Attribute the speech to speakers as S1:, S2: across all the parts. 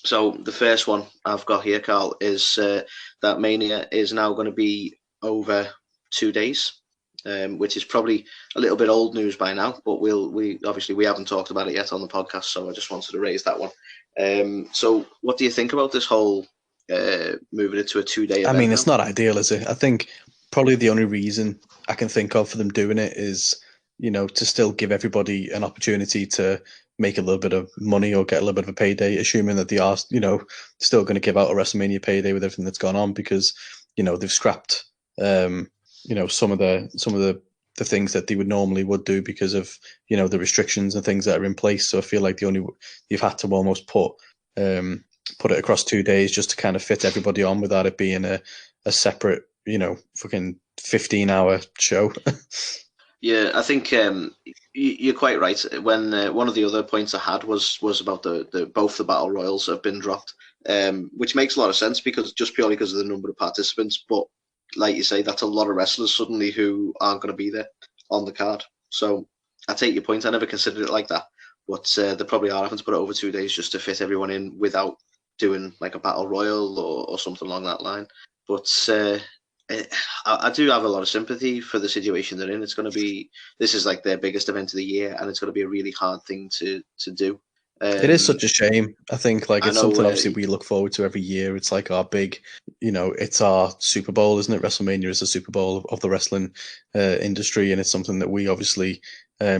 S1: So the first one I've got here, Carl, is that Mania is now going to be over 2 days, which is probably a little bit old news by now. But we haven't talked about it yet on the podcast, so I just wanted to raise that one. So what do you think about this whole moving it to a 2-day event?
S2: I mean, it's not ideal, is it? I think probably the only reason I can think of for them doing it is, to still give everybody an opportunity to make a little bit of money or get a little bit of a payday, assuming that they are, still going to give out a WrestleMania payday with everything that's gone on, because, they've scrapped, some of the things that they would do because of, the restrictions and things that are in place. So I feel like you've had to almost put it across 2 days just to kind of fit everybody on without it being a separate, fucking 15-hour show.
S1: Yeah, I think you're quite right. When one of the other points I had was about the both the battle royals have been dropped, which makes a lot of sense because purely because of the number of participants. But like you say, that's a lot of wrestlers suddenly who aren't going to be there on the card. So I take your point. I never considered it like that, but they probably are having to put it over 2 days just to fit everyone in without doing like a battle royal or something along that line. But I do have a lot of sympathy for the situation they're in. This is like their biggest event of the year, and it's going to be a really hard thing to do.
S2: It is such a shame. I think it's something obviously we look forward to every year. It's like our big, it's our Super Bowl, isn't it? WrestleMania is the Super Bowl of the wrestling industry, and it's something that we obviously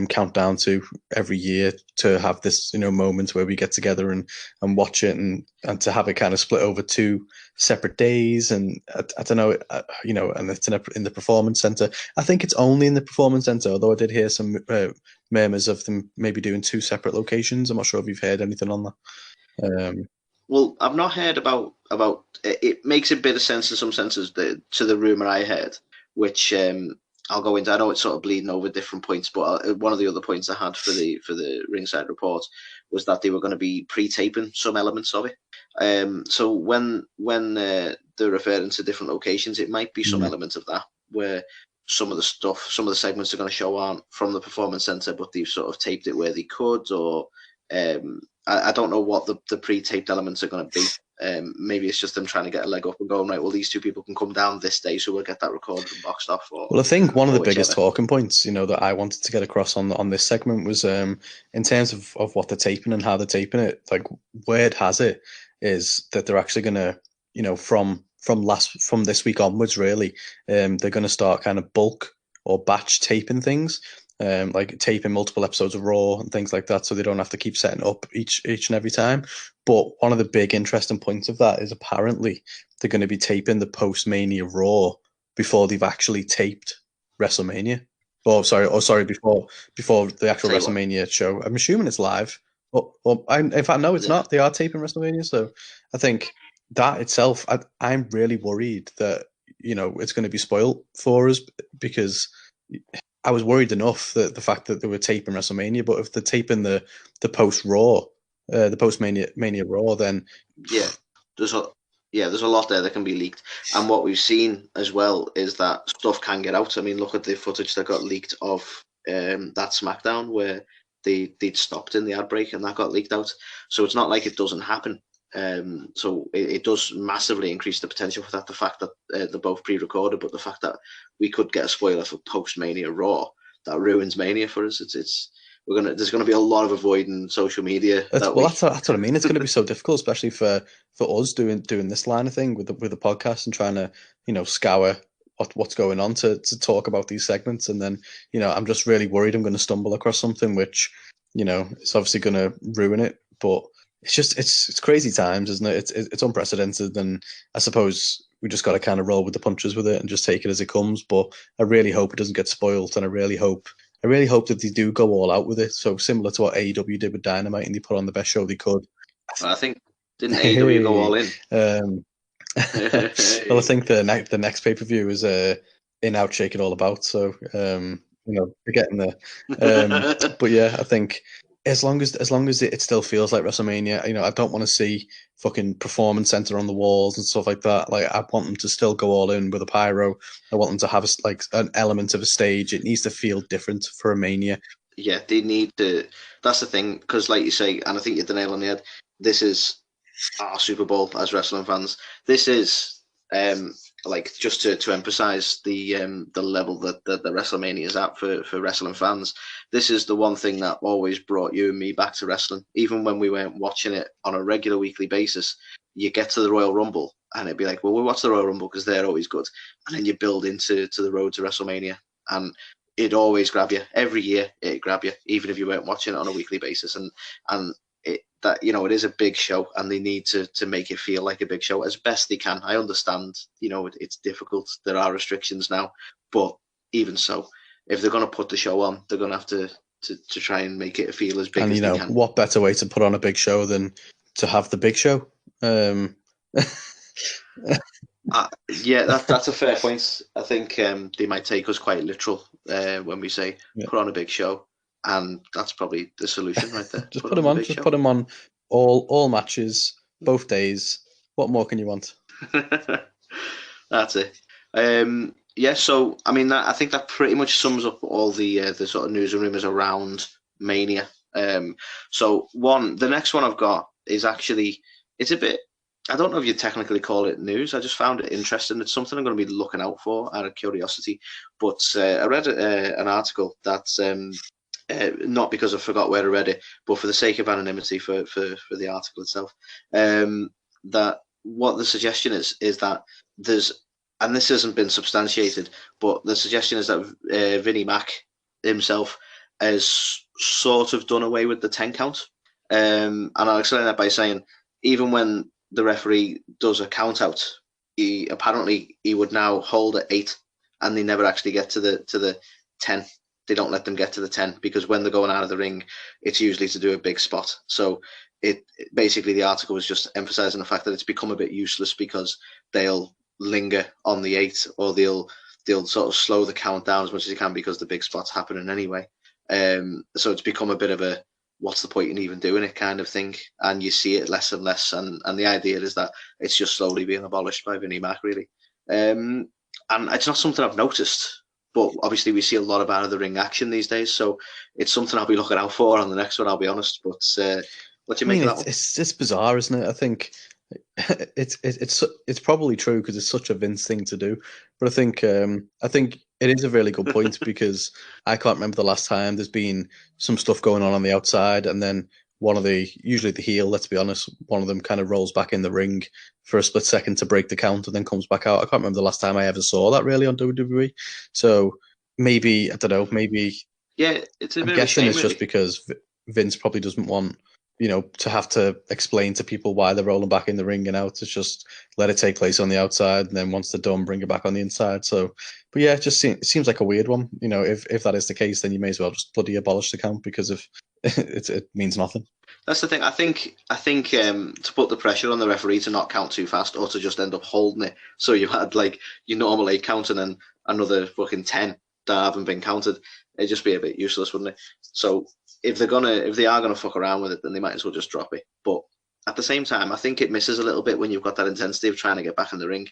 S2: count down to every year to have this, moment where we get together and watch it, and to have it kind of split over 2 separate days. And I don't know, and it's in the Performance Center. I think it's only in the Performance Center, although I did hear some murmurs of them maybe doing 2 separate locations. I'm not sure if you've heard anything on that.
S1: Well, I've not heard about it. Makes a bit of sense in some senses to the rumor I heard, which I'll go into. I know it's sort of bleeding over different points, but one of the other points I had for the Ringside Report was that they were going to be pre-taping some elements of it. So when they're referring to different locations, it might be some elements of that where some of the segments they're going to show aren't from the Performance Center, but they've sort of taped it where they could, or I don't know what the pre-taped elements are going to be. Maybe it's just them trying to get a leg up and going, right, well, these 2 people can come down this day, so we'll get that recorded and boxed off.
S2: Well, I think one of the biggest talking points, that I wanted to get across on this segment was in terms of what they're taping and how they're taping it. Like, word has it is that they're actually going to, from this week onwards, really, they're going to start kind of bulk or batch taping things. Like taping multiple episodes of Raw and things like that, so they don't have to keep setting up each and every time. But one of the big interesting points of that is apparently they're going to be taping the post-Mania Raw before they've actually taped WrestleMania. Before the actual WrestleMania show. I'm assuming it's live. In fact, no, it's not. They are taping WrestleMania, so I think that itself, I'm really worried that it's going to be spoiled for us, because I was worried enough that the fact that they were taping WrestleMania, but if they're taping the post-Raw, the post-Mania Raw, then
S1: there's a lot there that can be leaked. And what we've seen as well is that stuff can get out. I mean, look at the footage that got leaked of that SmackDown where they'd stopped in the ad break, and that got leaked out. So it's not like it doesn't happen. So it does massively increase the potential for that. The fact that they're both pre-recorded, but the fact that we could get a spoiler for post-Mania Raw, that ruins Mania for us. There's gonna be a lot of avoiding social media.
S2: That's what I mean. It's going to be so difficult, especially for us doing this line of thing with the podcast and trying to scour what's going on to talk about these segments. And then I'm just really worried I'm going to stumble across something which it's obviously going to ruin it. But it's crazy times, isn't it? It's unprecedented, and I suppose we just got to kind of roll with the punches with it and just take it as it comes. But I really hope it doesn't get spoiled, and I really hope that they do go all out with it. So similar to what AEW did with Dynamite, and they put on the best show they could.
S1: I think didn't AEW go all in?
S2: Well, I think the next pay-per-view is In Out Shake It All About. So we're getting there. But yeah, I think as long as it still feels like WrestleMania, I don't want to see fucking Performance Center on the walls and stuff like that. Like, I want them to still go all in with a pyro. I want them to have an element of a stage. It needs to feel different for a Mania.
S1: Yeah, they need to. That's the thing, because like you say, and I think you hit the nail on the head. This is our Super Bowl as wrestling fans. This is like just to emphasize the level that the WrestleMania is at for wrestling fans. This is the one thing that always brought you and me back to wrestling. Even when we weren't watching it on a regular weekly basis, you get to the Royal Rumble and it'd be like, well, we'll watch the Royal Rumble because they're always good. And then you build into the road to WrestleMania, and it'd always grab you. Every year it'd grab you, even if you weren't watching it on a weekly basis. And that, you know, it is a big show, and they need to make it feel like a big show as best they can. I understand, you know, it's difficult. There are restrictions now, but even so, if they're going to put the show on, they're going to have to try and make it feel as big as they can. And,
S2: what better way to put on a big show than to have the big show?
S1: Yeah, that's a fair point. I think they might take us quite literal when we say put on a big show. And that's probably the solution right there.
S2: Just put them on. Just put them on all matches, both days. What more can you want?
S1: That's it. Yeah. So I mean, I think that pretty much sums up all the sort of news and rumors around Mania. So the next one I've got is actually, it's a bit, I don't know if you technically call it news. I just found it interesting. It's something I'm going to be looking out for out of curiosity. But I read an article that's. Not because I forgot where I read it, but for the sake of anonymity for the article itself, that what the suggestion is that there's, and this hasn't been substantiated, but the suggestion is that Vinnie Mac himself has sort of done away with the 10 count. And I'll explain that by saying, even when the referee does a count out, he would now hold at 8, and they never actually get to the 10. They don't let them get to the 10 because when they're going out of the ring, it's usually to do a big spot. So basically the article was just emphasizing the fact that it's become a bit useless because they'll linger on the 8, or they'll sort of slow the count down as much as they can because the big spot's happening anyway. So it's become a bit of a, what's the point in even doing it kind of thing, and you see it less and less. And the idea is that it's just slowly being abolished by Vinnie Mac, really. And it's not something I've noticed. But obviously, we see a lot of out of the ring action these days, so it's something I'll be looking out for on the next one. I'll be honest. But what do you make of that one?
S2: It's bizarre, isn't it? I think it's probably true because it's such a Vince thing to do. But I think it is a really good point because I can't remember the last time there's been some stuff going on the outside, and then usually the heel, let's be honest, one of them kind of rolls back in the ring for a split second to break the count and then comes back out. I can't remember the last time I ever saw that really on WWE. So maybe, I don't know,
S1: yeah, it's a
S2: I'm
S1: bit
S2: guessing
S1: of a shame,
S2: it's just because Vince probably doesn't want, you know, to have to explain to people why they're rolling back in the ring and out. It's just let it take place on the outside, and then once they're done, bring it back on the inside. So, but yeah, it seems like a weird one. You know, if that is the case, then you may as well just bloody abolish the count because of it means nothing.
S1: That's the thing. I think to put the pressure on the referee to not count too fast, or to just end up holding it, so you had like your normal 8 count and then another fucking 10 that haven't been counted, it'd just be a bit useless, wouldn't it? So if they are gonna fuck around with it, then they might as well just drop it. But at the same time, I think it misses a little bit when you've got that intensity of trying to get back in the ring.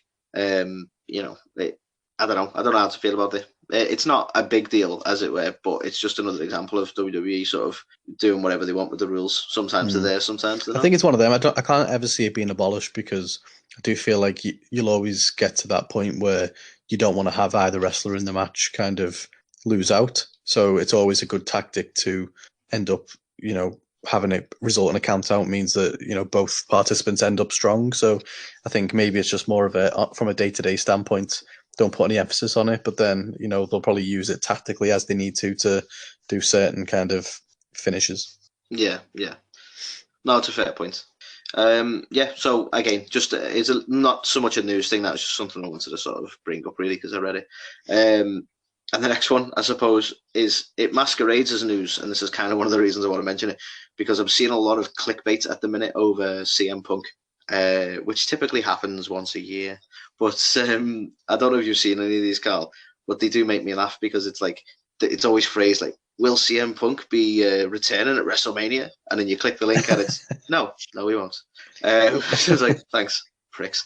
S1: You know, I don't know how to feel about it. It's not a big deal, as it were, but it's just another example of WWE sort of doing whatever they want with the rules. Sometimes they're there, sometimes they're not.
S2: I think it's one of them. I can't ever see it being abolished because I do feel like you'll always get to that point where you don't want to have either wrestler in the match kind of lose out. So it's always a good tactic to end up, you know, having it result in a count out means that, you know, both participants end up strong. So I think maybe it's just more of from a day-to-day standpoint, don't put any emphasis on it, but then, you know, they'll probably use it tactically as they need to do certain kind of finishes.
S1: Yeah. No, it's a fair point. Yeah, so again, just it's not so much a news thing. That was just something I wanted to sort of bring up, really, because I read it. And the next one, I suppose, is it masquerades as news, and this is kind of one of the reasons I want to mention it, because I'm seeing a lot of clickbait at the minute over CM Punk, which typically happens once a year. But I don't know if you've seen any of these, Carl, but they do make me laugh because it's like, it's always phrased like, will CM Punk be returning at WrestleMania? And then you click the link and it's, no, we won't. It's like, thanks, pricks.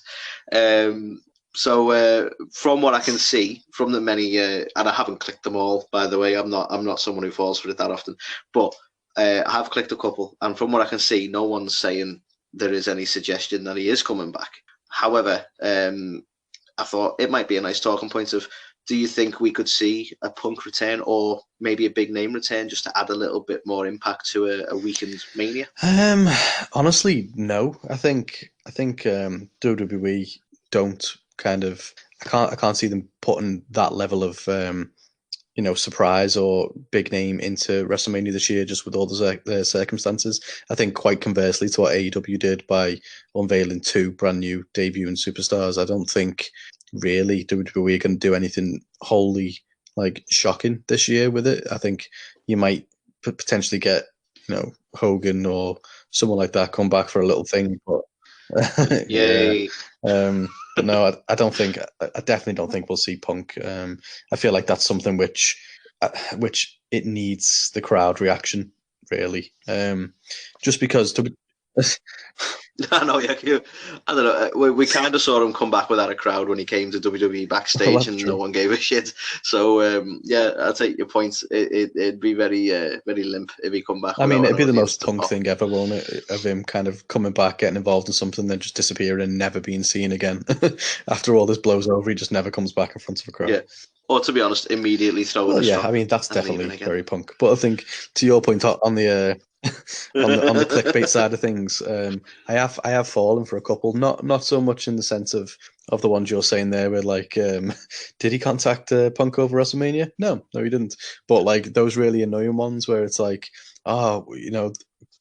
S1: So from what I can see, from the many, and I haven't clicked them all, by the way, I'm not someone who falls for it that often, but I have clicked a couple, and from what I can see, no one's saying there is any suggestion that he is coming back. However, I thought it might be a nice talking point of, do you think we could see a Punk return or maybe a big name return just to add a little bit more impact to a weakened Mania?
S2: Honestly, no. I think WWE don't kind of. I can't see them putting that level of surprise or big name into WrestleMania this year, just with all the circumstances. I think quite conversely to what AEW did by unveiling 2 brand new debuting superstars. I don't think really WWE are going to do anything wholly shocking this year with it. I think you might potentially get Hogan or someone like that come back for a little thing, but
S1: Yay.
S2: But no, I don't think. I definitely don't think we'll see Punk. I feel like that's something which it needs the crowd reaction, really. Just because
S1: I know, yeah. I don't know. We kind of saw him come back without a crowd when he came to WWE backstage, and no one gave a shit. So yeah, I take your point. It'd be very very limp if he come back.
S2: I mean, it'd be the most Punk thing ever, won't it? Of him kind of coming back, getting involved in something, then just disappearing and never being seen again. After all this blows over, he just never comes back in front of a crowd.
S1: Yeah. Or to be honest, immediately throwing a strap.
S2: I mean, that's definitely very Punk. But I think to your point on the on the clickbait side of things, I have fallen for a couple. Not so much in the sense of the ones you're saying there, where did he contact Punk over WrestleMania? No, he didn't. But those really annoying ones where it's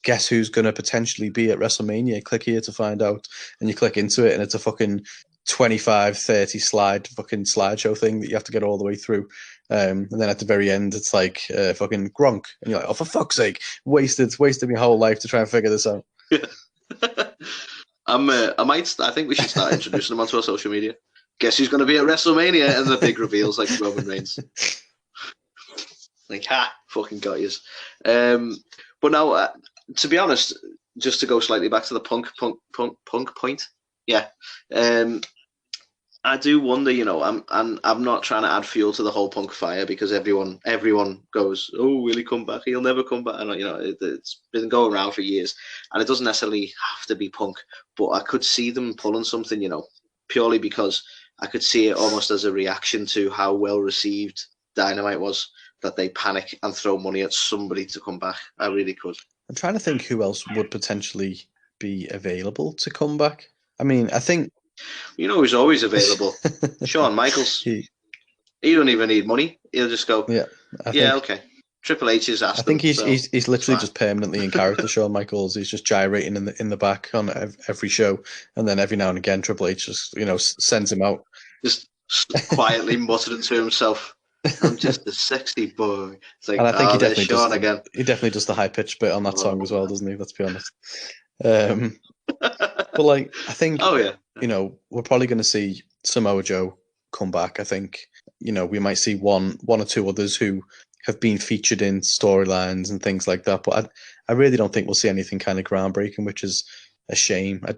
S2: guess who's going to potentially be at WrestleMania? Click here to find out, and you click into it, and it's a fucking 25-30 slideshow thing that you have to get all the way through, and then at the very end it's fucking Gronk, and you're like, oh, for fuck's sake, wasted my whole life to try and figure this out.
S1: I think we should start introducing them onto our social media. Guess who's going to be at WrestleMania? And the big reveals like Roman Reigns. Fucking got yous. But now, to be honest, just to go slightly back to the Punk point, yeah. I do wonder, I'm not trying to add fuel to the whole Punk fire, because everyone goes, oh, will he come back? He'll never come back. And it's been going around for years, and it doesn't necessarily have to be Punk, but I could see them pulling something, purely because I could see it almost as a reaction to how well received Dynamite was, that they panic and throw money at somebody to come back. I really could.
S2: I'm trying to think who else would potentially be available to come back. I mean, I think...
S1: who's always available? Shawn Michaels. He don't even need money. He'll just go, okay. Triple H is asked.
S2: I think he's literally just permanently in character, Shawn Michaels. He's just gyrating in the back on every show, and then every now and again Triple H just, sends him out.
S1: Just quietly muttering to himself, I'm just a sexy boy. It's like,
S2: and I think he
S1: definitely
S2: does the high-pitched bit on that song as well, doesn't he? Let's be honest. But I think, we're probably going to see Samoa Joe come back. I think, we might see one or two others who have been featured in storylines and things like that. But I really don't think we'll see anything kind of groundbreaking, which is a shame. I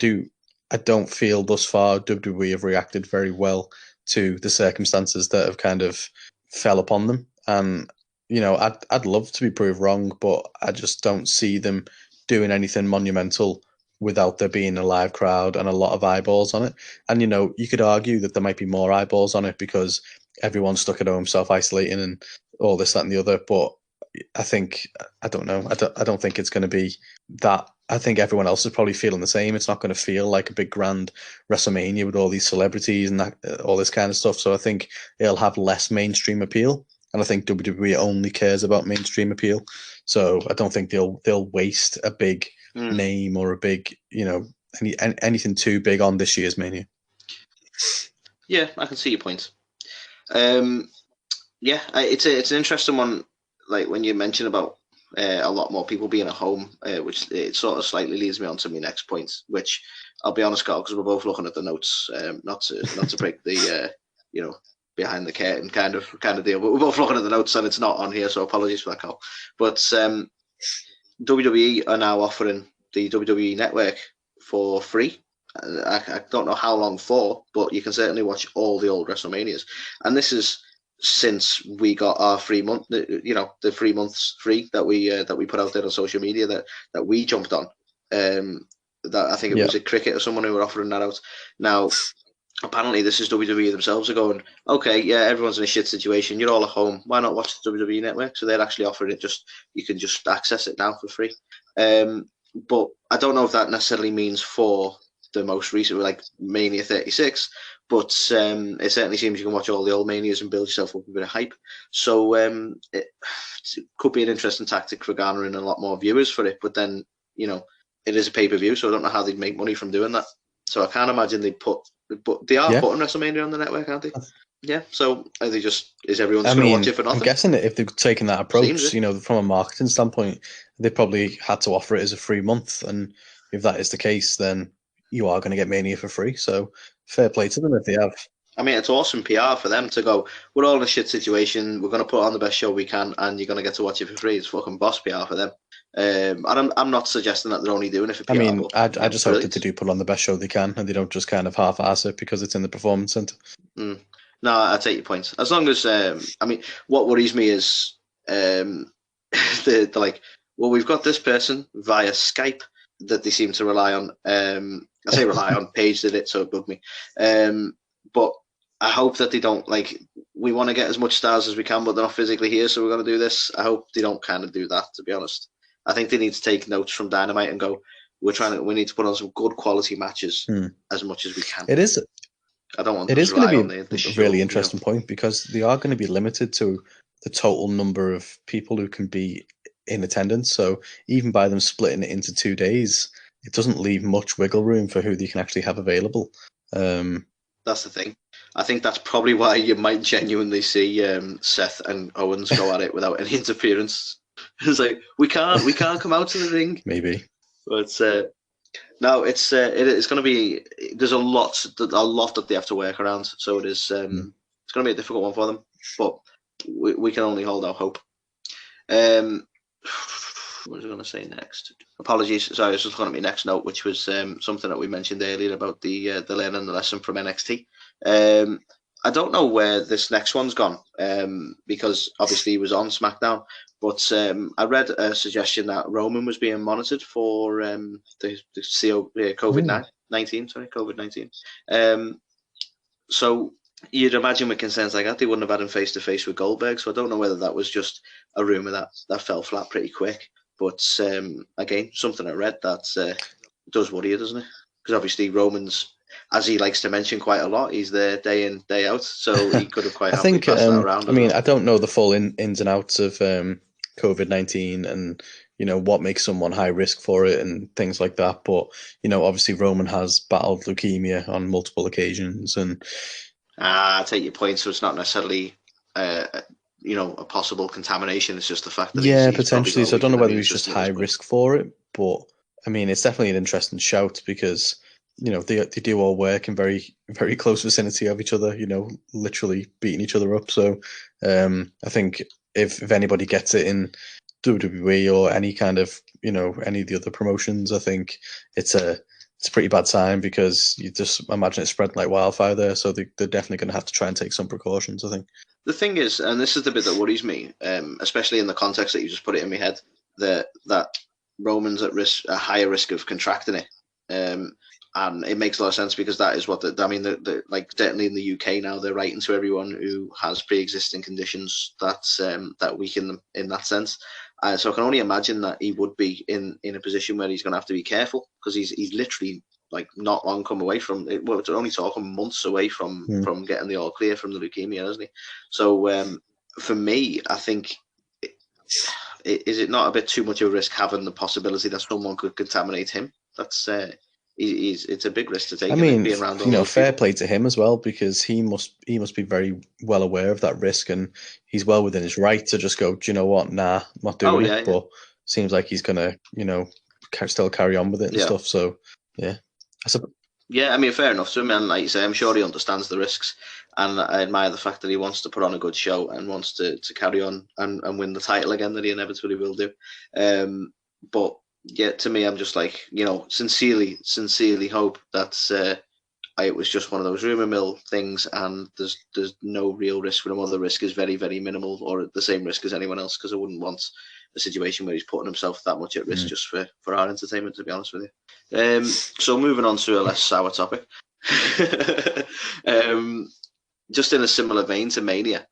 S2: don't feel thus far WWE have reacted very well to the circumstances that have kind of fell upon them. And, I'd love to be proved wrong, but I just don't see them doing anything monumental without there being a live crowd and a lot of eyeballs on it. And, you could argue that there might be more eyeballs on it because everyone's stuck at home self-isolating and all this, that, and the other. But I don't know. I don't think it's going to be that. I think everyone else is probably feeling the same. It's not going to feel like a big grand WrestleMania with all these celebrities and that, all this kind of stuff. So I think it'll have less mainstream appeal. And I think WWE only cares about mainstream appeal. So I don't think they'll waste a big name or a big, anything too big on this year's Mania.
S1: Yeah, I can see your point. It's an interesting one. Like when you mention about a lot more people being at home, which it sort of slightly leads me on to my next point, which I'll be honest, Carl, because we're both looking at the notes, not to break the behind the curtain kind of deal, but we're both looking at the notes and it's not on here, so apologies for that, Carl. But WWE are now offering the WWE Network for free. I don't know how long for, but you can certainly watch all the old WrestleManias, and this is since we got our 3 month, the 3 months free that we put out there on social media that we jumped on. That I think it was a Cricket or someone who were offering that out. Now, apparently, this is WWE themselves are going, okay, yeah, everyone's in a shit situation. You're all at home. Why not watch the WWE Network? So they're actually offering it. You can just access it now for free. But I don't know if that necessarily means for the most recent, like Mania 36. But it certainly seems you can watch all the old Manias and build yourself up a bit of hype. So it could be an interesting tactic for garnering a lot more viewers for it. But then, it is a pay-per-view, so I don't know how they'd make money from doing that. So I can't imagine they'd put... But they are putting WrestleMania on the network, aren't they? Yeah, so are they just... Is everyone just going to watch it for nothing?
S2: I'm guessing that if they've taken that approach, from a marketing standpoint, they probably had to offer it as a free month. And if that is the case, then you are going to get Mania for free. So fair play to them if they have.
S1: I mean, it's awesome PR for them to go, we're all in a shit situation, we're going to put on the best show we can, and you're going to get to watch it for free. It's fucking boss PR for them. And I'm not suggesting that they're only doing it for PR.
S2: I mean, I just hope that they do put on the best show they can, and they don't just kind of half-ass it because it's in the Performance Centre.
S1: No, I take your point. As long as, I mean, what worries me is they're like, well, we've got this person via Skype that they seem to rely on. I say rely on, Paige did it, so it bugged me. But I hope that they don't, like, we want to get as much stars as we can, but they're not physically here, so we're going to do this. I hope they don't kind of do that, to be honest. I think they need to take notes from Dynamite and go, we need to put on some good quality matches as much as we can.
S2: It is.
S1: I don't want.
S2: It is going to be a really interesting point because they are going to be limited to the total number of people who can be in attendance. So even by them splitting it into 2 days, it doesn't leave much wiggle room for who they can actually have available.
S1: That's the thing. I think that's probably why you might genuinely see Seth and Owens go at it without any interference. It's like we can't come out to the ring.
S2: Maybe,
S1: but no, it's going to be. There's a lot that they have to work around. So it is. It's going to be a difficult one for them, but we can only hold our hope. What was I going to say next? Apologies. Sorry, I was just looking at my next note, which was something that we mentioned earlier about the learning the lesson from NXT. I don't know where this next one's gone because obviously he was on SmackDown, but I read a suggestion that Roman was being monitored for the COVID-19. So you'd imagine with concerns like that, they wouldn't have had him face-to-face with Goldberg, so I don't know whether that was just a rumour that fell flat pretty quick. But again, something I read that does worry you, doesn't it? Because obviously Roman's, as he likes to mention quite a lot, he's there day in, day out, so he could have quite happily passed that around.
S2: I mean, I don't know the full ins and outs of COVID-19 and, what makes someone high risk for it and things like that. But, obviously Roman has battled leukemia on multiple occasions. And
S1: I take your point, so it's not necessarily a possible contamination. It's just the fact that he's
S2: potentially. So I don't know whether he's just high risk for it, but I mean, it's definitely an interesting shout because they do all work in very, very close vicinity of each other. Literally beating each other up. So I think if anybody gets it in WWE or any kind of any of the other promotions, I think it's a pretty bad sign because you just imagine it spread like wildfire there. So they're definitely going to have to try and take some precautions, I think.
S1: The thing is, and this is the bit that worries me, especially in the context that you just put it in my head, that Roman's at higher risk of contracting it. And it makes a lot of sense because that is what like certainly in the UK now, they're writing to everyone who has pre-existing conditions that weaken them in that sense. So I can only imagine that he would be in a position where he's going to have to be careful because he's literally like not long come away from it. Well, it's only talking months away from getting the all clear from the leukemia, isn't he? So for me, I think is it not a bit too much of a risk having the possibility that someone could contaminate him? That's it's a big risk to take.
S2: I mean, being around fair play to him as well because he must be very well aware of that risk and he's well within his right to just go, do you know what? Nah, I'm not doing it. But seems like he's gonna, still carry on with it and stuff. So yeah.
S1: I mean, fair enough to him, and like you say, I'm sure he understands the risks, and I admire the fact that he wants to put on a good show and wants to carry on and win the title again that he inevitably will do. But yeah, to me, I'm just like, sincerely hope that it was just one of those rumor mill things, and there's no real risk for him, or the risk is very, very minimal, or the same risk as anyone else, because I wouldn't want a situation where he's putting himself that much at risk just for our entertainment, to be honest with you. So moving on to a less sour topic. Just in a similar vein to Mania,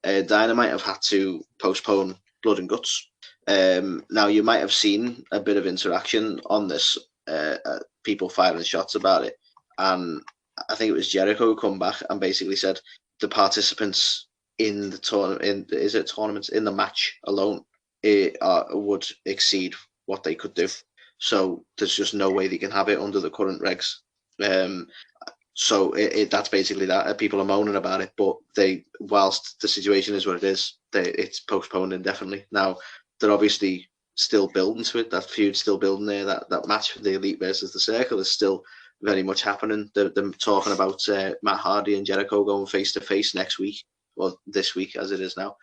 S1: Dynamite have had to postpone Blood and Guts. Now, you might have seen a bit of interaction on this, people firing shots about it. And I think it was Jericho who come back and basically said the participants in the tournament, in the match alone, would exceed what they could do. So there's just no way they can have it under the current regs. So that's basically that. People are moaning about it, but whilst the situation is what it is, it's postponed indefinitely. Now, they're obviously still building to it. That feud's still building there. That match for the Elite versus the Circle is still very much happening. They're talking about Matt Hardy and Jericho going face-to-face next week, well, this week as it is now.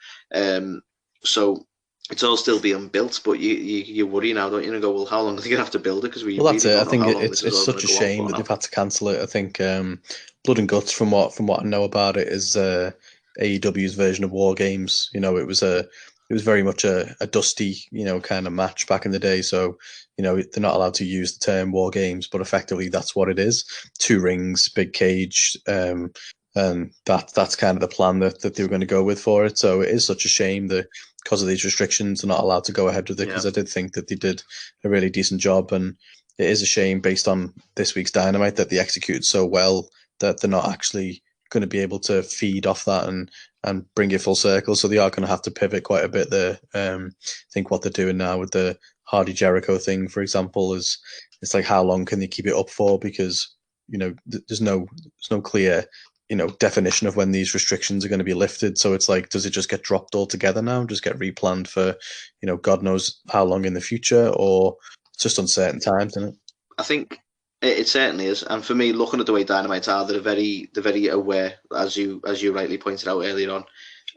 S1: So it's all still being built, but you worry now, don't you? And go, well, how long are they going to have to build it? Because
S2: that's it. I think it's such a shame that they've had to cancel it. I think Blood and Guts, from what I know about it, is AEW's version of War Games. You know, it was very much a dusty, kind of match back in the day. So, they're not allowed to use the term War Games, but effectively that's what it is. 2 rings, big cage, and that's kind of the plan that they were going to go with for it. So it is such a shame that because of these restrictions, they're not allowed to go ahead with it, because I did think that they did a really decent job. And it is a shame, based on this week's Dynamite, that they executed so well that they're not actually going to be able to feed off that and bring it full circle. So they are going to have to pivot quite a bit there. I think what they're doing now with the Hardy Jericho thing, for example, it's like, how long can they keep it up for? Because, there's no clear definition of when these restrictions are going to be lifted. So it's like, does it just get dropped altogether now? Just get replanned for, God knows how long in the future, or it's just uncertain times, isn't it?
S1: I think it certainly is. And for me, looking at the way Dynamite are, they're very aware, as you rightly pointed out earlier on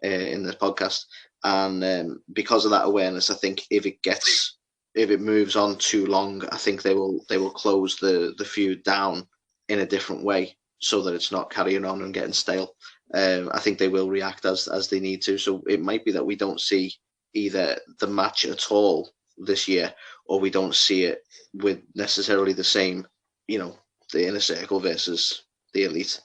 S1: in the podcast. And because of that awareness, I think if it moves on too long, I think they will close the feud down in a different way, so that it's not carrying on and getting stale. I think they will react as they need to. So it might be that we don't see either the match at all this year, or we don't see it with necessarily the same, the Inner Circle versus the Elite.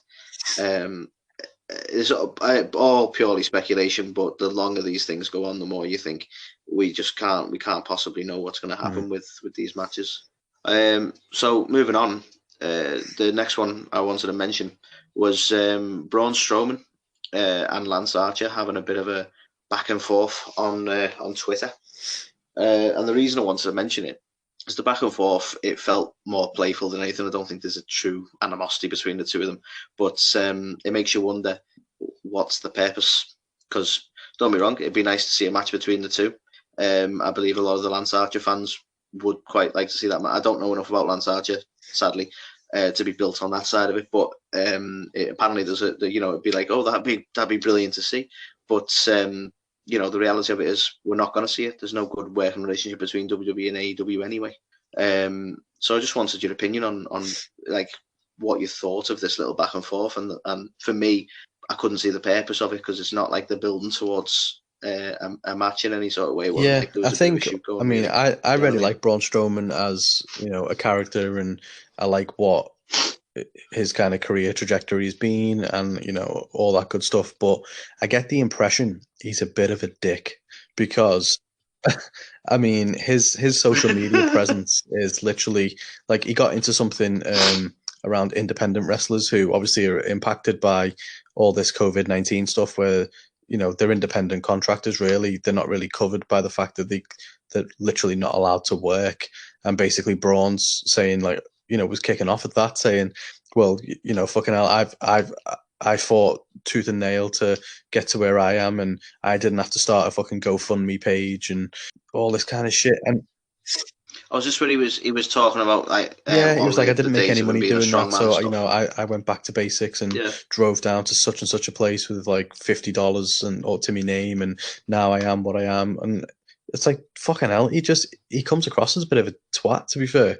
S1: It's all purely speculation, but the longer these things go on, the more you think we can't possibly know what's going to happen with these matches. So moving on. The next one I wanted to mention was Braun Strowman and Lance Archer having a bit of a back and forth on Twitter. And the reason I wanted to mention it is the back and forth, it felt more playful than anything. I don't think there's a true animosity between the two of them. But it makes you wonder, what's the purpose? Because, don't be wrong, it'd be nice to see a match between the two. I believe a lot of the Lance Archer fans would quite like to see that match. I don't know enough about Lance Archer, sadly, to be built on that side of it. But apparently there's it'd be like, oh, that'd be brilliant to see. But the reality of it is, we're not going to see it. There's no good working relationship between WWE and AEW anyway. So I just wanted your opinion on like what you thought of this little back and forth. And for me, I couldn't see the purpose of it, because it's not like they're building towards a match in any sort of way.
S2: Yeah, I think. I mean, I really like Braun Strowman as a character, and I like what his kind of career trajectory has been, and all that good stuff. But I get the impression he's a bit of a dick, because I mean, his social media presence is literally like, he got into something around independent wrestlers who obviously are impacted by all this COVID-19 stuff, where they're independent contractors. Really, they're not really covered by the fact that they're literally not allowed to work. And basically, Braun's saying, like, was kicking off at that, saying, well, fucking hell, I fought tooth and nail to get to where I am, and I didn't have to start a fucking GoFundMe page and all this kind of shit. And
S1: I was just where he was talking about, like,
S2: he was like, I didn't make any money doing that, so I went back to basics and drove down to such and such a place with like $50 and to my name, and now I am what I am. And it's like, fucking hell, he comes across as a bit of a twat, to be fair.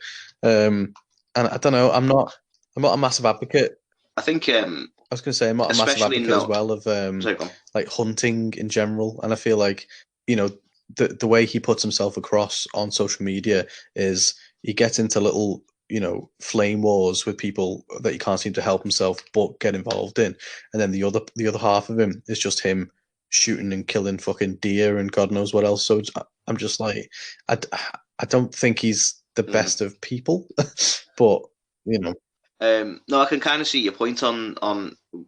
S2: And I don't know, I'm not a massive advocate.
S1: I think
S2: I was going to say, I'm not a massive advocate as well of like hunting in general, and I feel like the way he puts himself across on social media is he gets into little, flame wars with people that he can't seem to help himself but get involved in, and then the other half of him is just him shooting and killing fucking deer and God knows what else. So I'm just like, I don't think he's the best of people, but
S1: no, I can kind of see your point on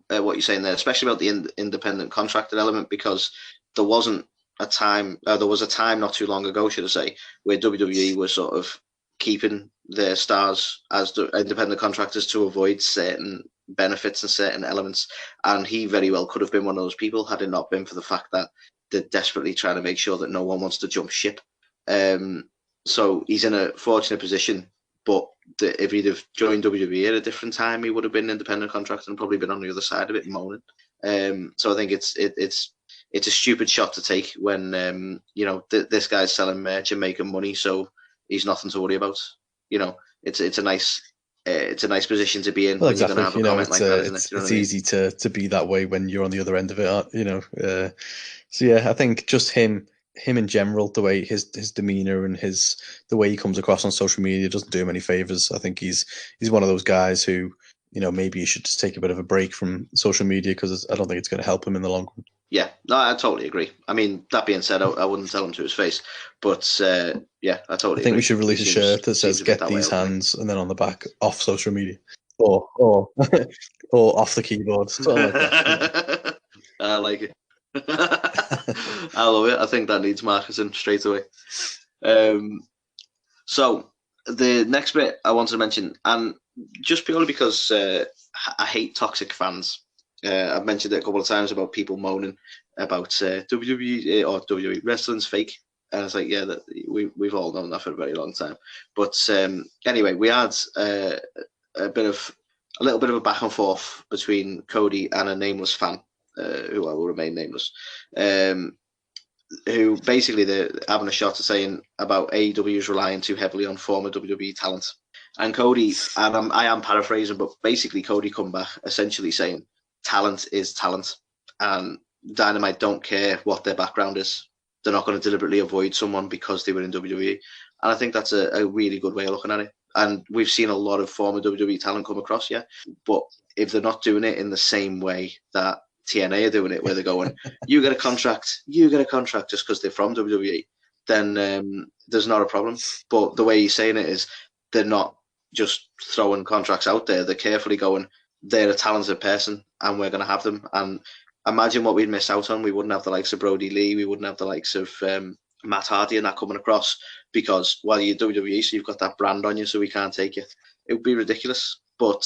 S1: what you're saying there, especially about the independent contractor element, because there was a time not too long ago, should I say, where WWE was sort of keeping their stars as independent contractors to avoid certain benefits and certain elements, and he very well could have been one of those people had it not been for the fact that they're desperately trying to make sure that no one wants to jump ship. So he's in a fortunate position, but if he'd have joined WWE at a different time, he would have been an independent contractor and probably been on the other side of it moaning. So I think it's a stupid shot to take when this guy's selling merch and making money, so he's nothing to worry about. It's a nice position to be in.
S2: Well, exactly. You're gonna have a comment like that, isn't it? It's easy to be that way when you're on the other end of it. So yeah, I think just him in general, the way his demeanor and the way he comes across on social media doesn't do him any favors. I think he's one of those guys who, maybe he should just take a bit of a break from social media, because I don't think it's going to help him in the long run.
S1: Yeah, no, I totally agree. I mean, that being said, I wouldn't tell him to his face, but yeah, I totally.
S2: I think we should release a shirt that says "Get these hands," and then on the back, "Off social media," or or off the keyboard. Like that.
S1: I like it. I love it. I think that needs marketing straight away. So the next bit I wanted to mention, and just purely because I hate toxic fans. I've mentioned it a couple of times about people moaning about WWE or WWE wrestling's fake, and it's like, yeah, that we've all known that for a very long time. But anyway, we had a little bit of a back and forth between Cody and a nameless fan, who I will remain nameless, who basically they're having a shot at saying about AEW's relying too heavily on former WWE talent. And Cody, and I am paraphrasing, but basically Cody come back essentially saying talent is talent, and Dynamite don't care what their background is. They're not going to deliberately avoid someone because they were in WWE. And I think that's a really good way of looking at it. And we've seen a lot of former WWE talent come across, yeah. But if they're not doing it in the same way that TNA are doing it, where they're going, you get a contract just because they're from WWE, then there's not a problem. But the way he's saying it is they're not just throwing contracts out there. They're carefully going, they're a talented person and we're going to have them. And imagine what we'd miss out on. We wouldn't have the likes of Brody Lee. We wouldn't have the likes of Matt Hardy and that coming across because, well, you're WWE, so you've got that brand on you, so we can't take it. It would be ridiculous. But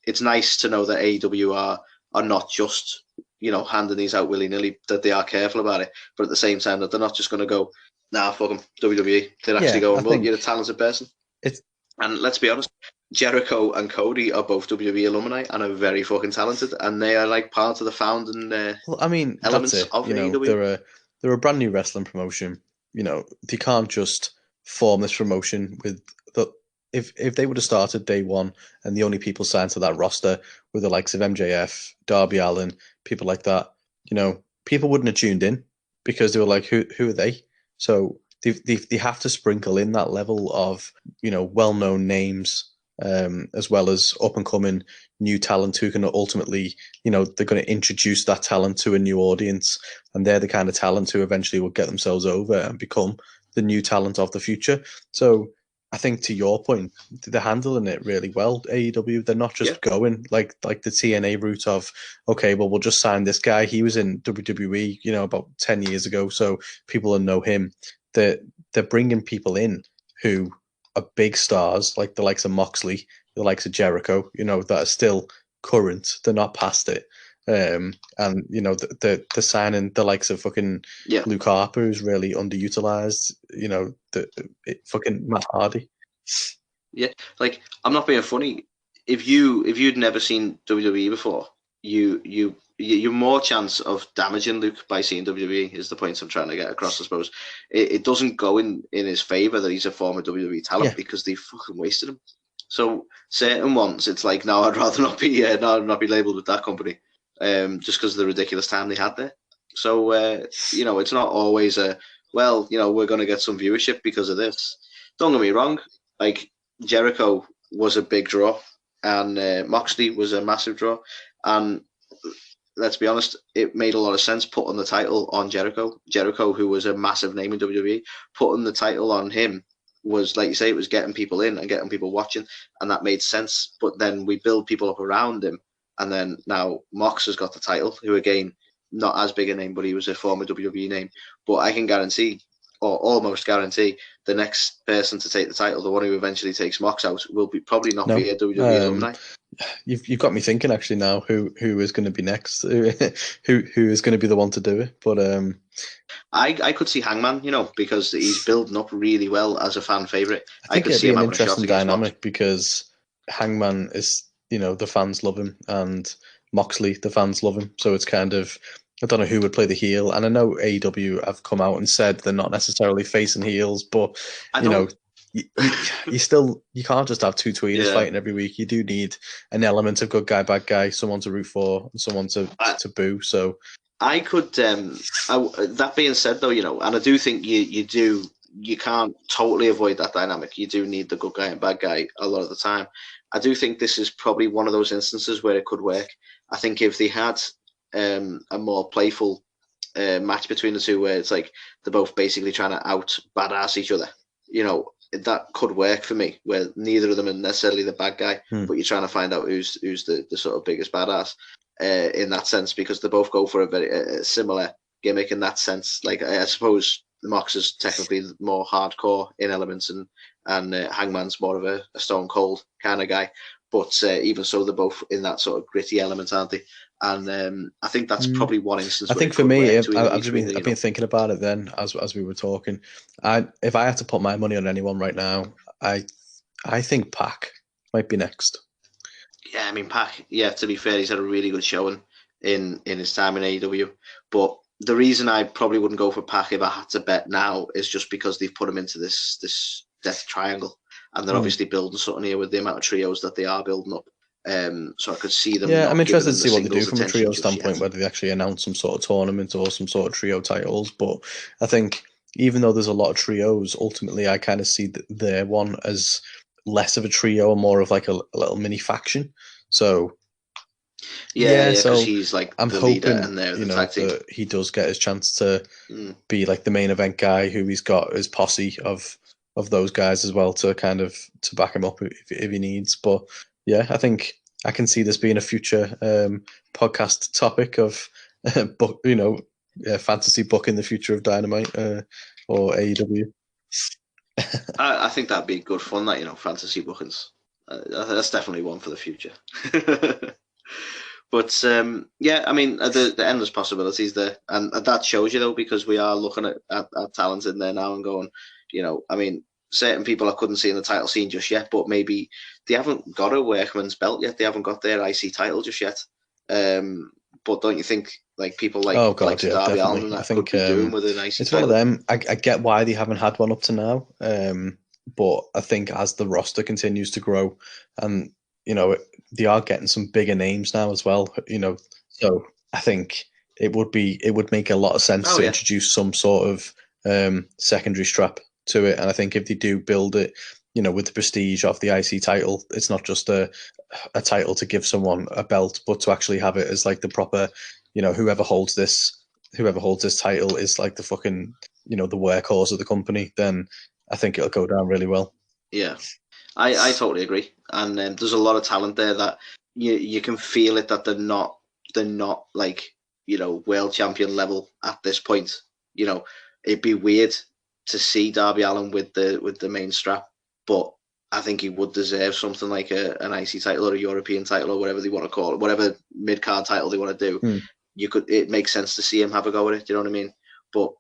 S1: it's nice to know that AEW are not just, handing these out willy-nilly, that they are careful about it. But at the same time, that they're not just going to go, nah, fuck them, WWE. They're actually going, well, you're a talented person. And let's be honest, Jericho and Cody are both WWE alumni and are very fucking talented, and they are like part of the founding elements of AEW.
S2: They're a brand new wrestling promotion. They can't just form this promotion with the. If they would have started day one and the only people signed to that roster were the likes of MJF, Darby Allin, people like that, people wouldn't have tuned in because they were like, who are they? So they have to sprinkle in that level of well-known names, as well as up-and-coming new talent who can ultimately, they're going to introduce that talent to a new audience, and they're the kind of talent who eventually will get themselves over and become the new talent of the future. So I think, to your point, they're handling it really well. AEW, they're not just going like the TNA route of, okay, well, we'll just sign this guy. He was in WWE, about 10 years ago, so people will know him. They're bringing people in who are big stars, like the likes of Moxley, the likes of Jericho, that are still current. They're not past it. And the signing the likes of fucking Luke Harper, who's really underutilized. Fucking Matt Hardy.
S1: Yeah, like, I'm not being funny. If you'd never seen WWE before, you're more chance of damaging Luke by seeing WWE is the point I'm trying to get across. I suppose it doesn't go in his favor that he's a former WWE talent because they fucking wasted him. So certain ones, it's like, no, I'd rather not be labeled with that company. Just because of the ridiculous time they had there. So, it's not always well, we're going to get some viewership because of this. Don't get me wrong, like Jericho was a big draw, and Moxley was a massive draw, and let's be honest, it made a lot of sense putting the title on Jericho. Jericho, who was a massive name in WWE, putting the title on him was, like you say, it was getting people in and getting people watching, and that made sense. But then we build people up around him, and then now Mox has got the title, who again, not as big a name, but he was a former WWE name. But I can guarantee, or almost guarantee, the next person to take the title, the one who eventually takes Mox out, will be probably not be a WWE alumni.
S2: You've got me thinking actually now who is going to be next, who is going to be the one to do it. But
S1: I could see Hangman, because he's building up really well as a fan favorite.
S2: I think it'd be an interesting dynamic because Hangman is, the fans love him, and Moxley, the fans love him. So it's kind of, I don't know who would play the heel. And I know AEW have come out and said they're not necessarily facing heels, but you can't just have two tweeters fighting every week. You do need an element of good guy, bad guy, someone to root for, and someone to boo. So
S1: I could. That being said, though, and I do think you can't totally avoid that dynamic. You do need the good guy and bad guy a lot of the time. I do think this is probably one of those instances where it could work. I think if they had a more playful match between the two, where it's like they're both basically trying to out badass each other, that could work for me, where neither of them are necessarily the bad guy, but you're trying to find out who's the sort of biggest badass in that sense, because they both go for a very similar gimmick in that sense. Like, I suppose the Mox is technically more hardcore in elements, and Hangman's more of a stone cold kind of guy. But even so, they're both in that sort of gritty element, aren't they? And I think that's probably one instance.
S2: I think for me, I've been thinking about it then as we were talking. If I had to put my money on anyone right now, I think Pac might be next.
S1: Yeah, I mean, Pac, to be fair, he's had a really good showing in his time in AEW. But the reason I probably wouldn't go for Pac if I had to bet now is just because they've put him into this death triangle. And they're obviously building something here with the amount of trios that they are building up. So I could see them.
S2: Yeah, I'm interested to see what they do from a trio standpoint, whether they actually announce some sort of tournament or some sort of trio titles. But I think even though there's a lot of trios, ultimately I kind of see their one as less of a trio and more of like a little mini faction. So so
S1: he's like
S2: I'm
S1: the
S2: hoping
S1: leader and they're the tag team.
S2: That he does get his chance to be like the main event guy, who he's got his posse of those guys as well to kind of to back him up if he needs. But yeah, I think I can see this being a future podcast topic of fantasy book in the future of Dynamite or AEW.
S1: I think that'd be good fun. That fantasy bookings. That's definitely one for the future. But I mean, the endless possibilities there, and that shows you though, because we are looking at talent in there now and going, I mean, certain people I couldn't see in the title scene just yet, but maybe they haven't got a workman's belt yet. They haven't got their IC title just yet. But don't you think like people like Darby Allin and that could be doing with an IC title?
S2: It's one of them. I get why they haven't had one up to now. But I think as the roster continues to grow, and they are getting some bigger names now as well. So I think it would make a lot of sense to introduce some sort of secondary strap to it. And I think if they do build it, with the prestige of the IC title, it's not just a title to give someone a belt, but to actually have it as like the proper, whoever holds this title is like the fucking, the workhorse of the company. Then I think it'll go down really well.
S1: Yeah, I totally agree. And there's a lot of talent there that you can feel it, that they're not like, world champion level at this point. It'd be weird to see Darby Allin with the main strap, but I think he would deserve something like an IC title or a European title or whatever they want to call it, whatever mid-card title they want to do. It makes sense to see him have a go at it. Do you know what I mean? But